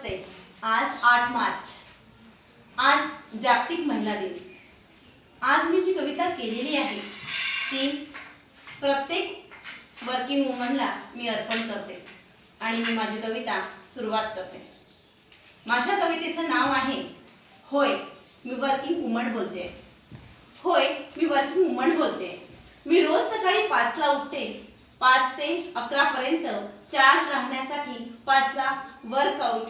नमस्ते. आज 8 मार्च. आज जागतिक महिला दिन. आज मी जी कविता केलेली आहे ती प्रत्येक वर्किंग वुमनला मी अर्पण करते आणि मी माझी कविता सुरुवात करते. माझ्या कवितेचं नाव आहे होय मी वर्किंग वुमन बोलते. होय मी वर्किंग वुमन बोलते. मी रोज सकाळी 5 ला उठते. 5 ते 11 पर्यंत चार्ज राहण्यासाठी 5 ला वर्कआउट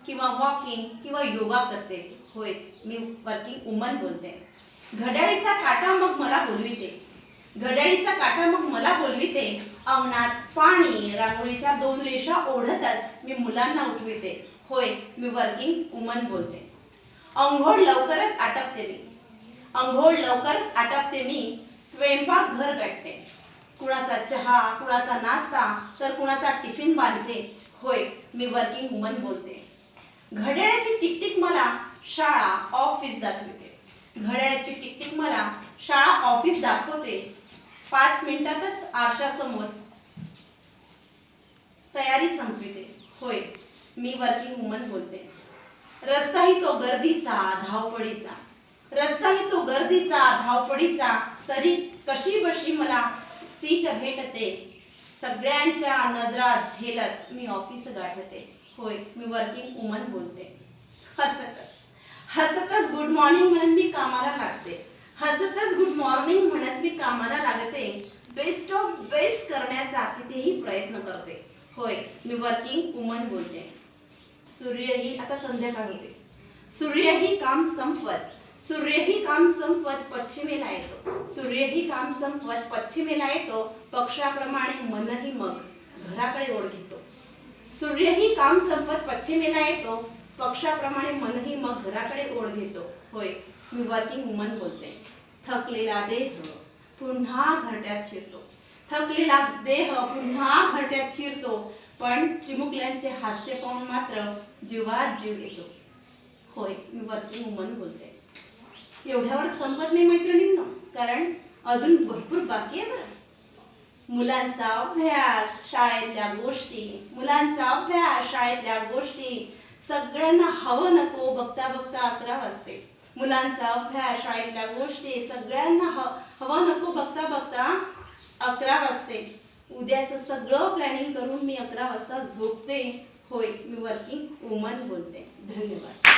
किंवा वॉकिंग किंवा योगा करते. होय मी वर्किंग वुमन बोलते. घड्याळीचा काटा मग मला बोलविते. घड्याळीचा काटा मग मला बोलविते. अंगणात पाणी रांगोळीच्या 2 रेषा ओढतच मी मुलांना उठविते. होय मी वर्किंग वुमन बोलते. अंघोळ लवकरच आटपते मी. अंघोळ लवकरच आटपते मी. स्वयंपाक घर गाठते. कुणाचा चहा कुणाचा नाश्ता तर कुणाचा टिफिन बांधते. होय मी वर्किंग वुमन बोलते. घड्याळाची टिकटिक मला शाळा ऑफिस दाखवते. घड्याळाची टिकटिक मला शाळा ऑफिस दाखवते. 5 मिनिटातच आरशासमोर तयारी संपविते. होय मी वर्किंग वुमन बोलते. रस्ताही तो गर्दीचा धावपळीचा. रस्ताही तो गर्दीचा धावपळीचा तरी कशी बशी मला सीट भेटते. सगळ्यांच्या नजरा झेलत मी ऑफिस गाठते. होय मी वर्किंग वुमन बोलते. हसतच गुड मॉर्निंग म्हणत मी कामाला लागते. हसतच गुड मॉर्निंग म्हणत मी कामाला लागते. बेस्ट ऑफ बेस्ट करण्याचा तिथेही प्रयत्न करते. होय मी वर्किंग वुमन बोलते. सूर्यही आता संध्याकाळ होते. सूर्यही काम संपवत पश्चिमेला येतो. सूर्यही काम संपवत पश्चिमेला येतो. पक्षाप्रमाणे मनही मग घराकडे ओढ घेतो. सूर्यही काम संपवत पश्चिमेला येतो. पक्षाप्रमाणे मनही मग घराकडे ओढ घेतो. होय मी वर्किंग वुमन बोलते. थकलेला देह पुन्हा घरट्यात शिरतो. थकलेला देह पुन्हा घरट्यात शिरतो. पण चिमुकल्यांचे हास्य पाहून मात्र जीवात जीव येतो. होय मी वर्किंग वुमन बोलते. एवढ्यावर संपत नाही मैत्रिणींनो, कारण अजून भरपूर बाकी आहे बरं. मुलांचा अभ्यास शाळेतल्या गोष्टी. मुलांचा अभ्यास शाळेतल्या गोष्टी सगळ्यांना हवं नको बघता बघता 11 वाजते. मुलांचा अभ्यास शाळेतल्या गोष्टी सगळ्यांना हवं नको बघता बघता 11 वाजते. उद्याचं सगळं प्लॅनिंग करून मी 11 वाजता झोपते. होय मी वर्किंग वुमन बोलते. धन्यवाद.